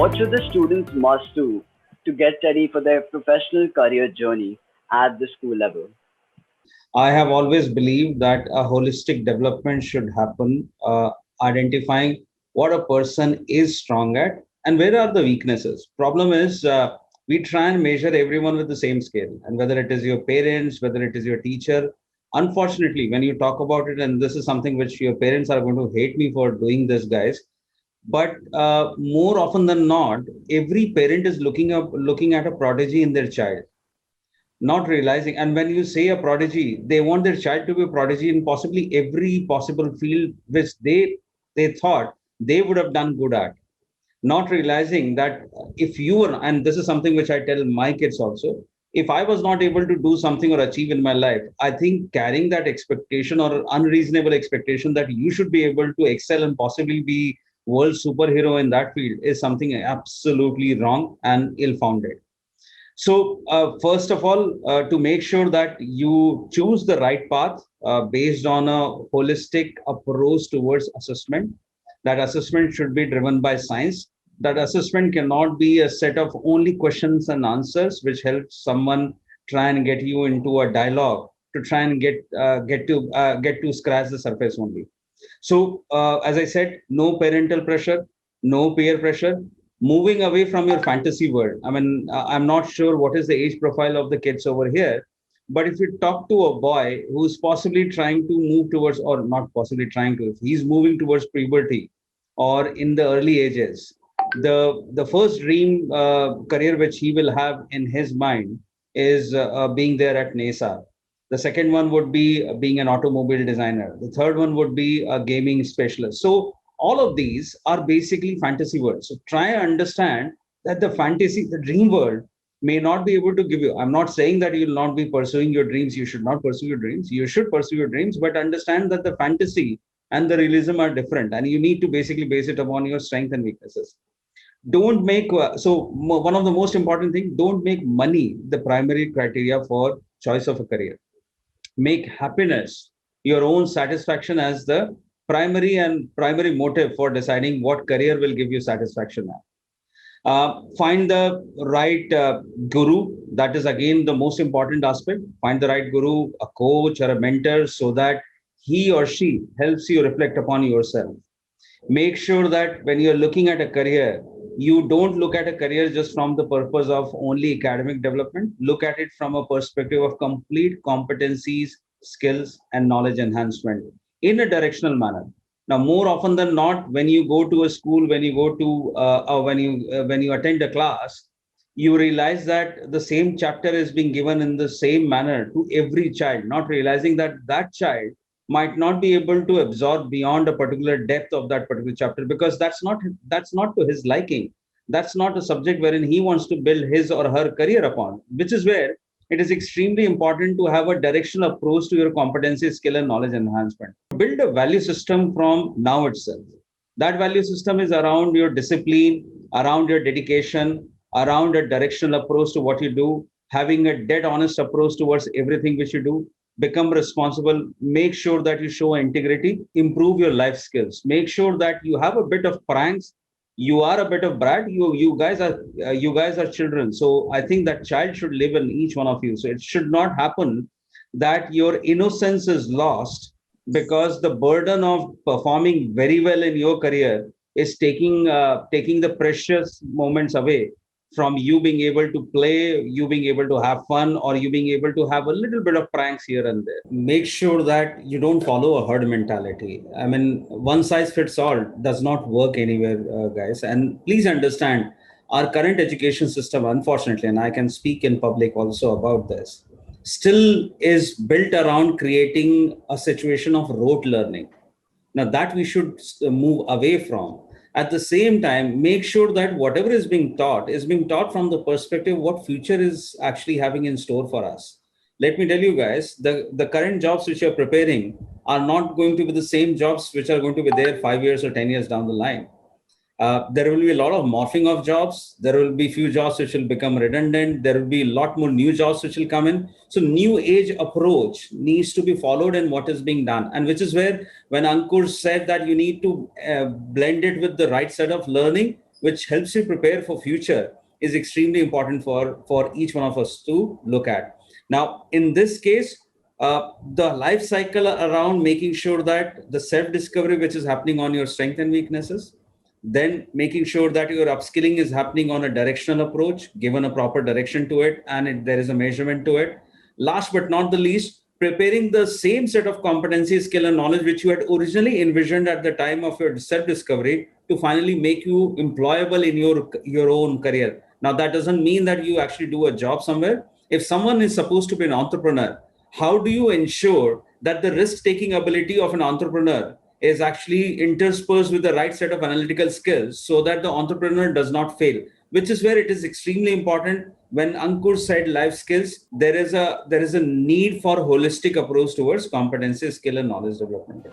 What should the students must do to get ready for their professional career journey at the school level? I have always believed that a holistic development should happen, identifying what a person is strong at and where are the weaknesses. Problem is, we try and measure everyone with the same scale, and whether it is your parents, whether it is your teacher. Unfortunately, when you talk about it, and this is something which your parents are going to hate me for doing this, guys. But more often than not, every parent is looking at a prodigy in their child, not realizing. And when you say a prodigy, they want their child to be a prodigy in possibly every possible field which they thought they would have done good at, not realizing that if you were, and this is something which I tell my kids also, if I was not able to do something or achieve in my life, I think carrying that expectation or unreasonable expectation that you should be able to excel and possibly be world superhero in that field is something absolutely wrong and ill-founded. So, first of all, to make sure that you choose the right path based on a holistic approach towards assessment, that assessment should be driven by science. That assessment cannot be a set of only questions and answers, which helps someone try and get you into a dialogue to try and get to scratch the surface only. So, as I said, no parental pressure, no peer pressure, moving away from your fantasy world. I mean, I'm not sure what is the age profile of the kids over here, but if you talk to a boy who's possibly trying to move towards, or not possibly trying to, if he's moving towards puberty or in the early ages, the first dream career which he will have in his mind is being there at NASA. The second one would be being an automobile designer. The third one would be a gaming specialist. So all of these are basically fantasy worlds. So try and understand that the fantasy, the dream world may not be able to give you. I'm not saying that you will not be pursuing your dreams. You should not pursue your dreams. You should pursue your dreams, but understand that the fantasy and the realism are different, and you need to basically base it upon your strength and weaknesses. Don't make one of the most important things, don't make money the primary criteria for choice of a career. Make happiness, your own satisfaction as the primary motive for deciding what career will give you satisfaction. Find the right guru. That is again the most important aspect. Find the right guru, a coach or a mentor, so that he or she helps you reflect upon yourself. Make sure that when you're looking at a career, you don't look at a career just from the purpose of only academic development. Look at it from a perspective of complete competencies, skills, and knowledge enhancement in a directional manner. Now, more often than not, when you go to a school, when you go to when you attend a class, you realize that the same chapter is being given in the same manner to every child, not realizing that that child might not be able to absorb beyond a particular depth of that particular chapter, because that's not to his liking. That's not a subject wherein he wants to build his or her career upon, which is where it is extremely important to have a directional approach to your competency, skill, and knowledge enhancement. Build a value system from now itself. That value system is around your discipline, around your dedication, around a directional approach to what you do, having a dead honest approach towards everything which you do. Become responsible, make sure that you show integrity, improve your life skills, make sure that you have a bit of pranks, you are a bit of brat, you guys are children. So I think that child should live in each one of you. So it should not happen that your innocence is lost because the burden of performing very well in your career is taking the precious moments away from you being able to play, you being able to have fun, or you being able to have a little bit of pranks here and there. Make sure that you don't follow a herd mentality. I mean, one size fits all does not work anywhere, guys. And please understand, our current education system, unfortunately, and I can speak in public also about this, still is built around creating a situation of rote learning. Now, that we should move away from. At the same time, make sure that whatever is being taught from the perspective what future is actually having in store for us. Let me tell you guys, the current jobs which you're preparing are not going to be the same jobs which are going to be there 5 years or 10 years down the line. There will be a lot of morphing of jobs. There will be few jobs which will become redundant. There will be a lot more new jobs which will come in. So new age approach needs to be followed in what is being done. And which is where when Ankur said that you need to blend it with the right set of learning, which helps you prepare for future is extremely important for each one of us to look at. Now, in this case, the life cycle around making sure that the self-discovery which is happening on your strengths and weaknesses, then making sure that your upskilling is happening on a directional approach, given a proper direction to it, and there is a measurement to it. Last but not the least, preparing the same set of competency, skill, and knowledge which you had originally envisioned at the time of your self-discovery to finally make you employable in your own career. Now, that doesn't mean that you actually do a job somewhere. If someone is supposed to be an entrepreneur, how do you ensure that the risk-taking ability of an entrepreneur is actually interspersed with the right set of analytical skills so that the entrepreneur does not fail? Which is where it is extremely important. When Ankur said life skills, there is a need for holistic approach towards competency, skill, and knowledge development.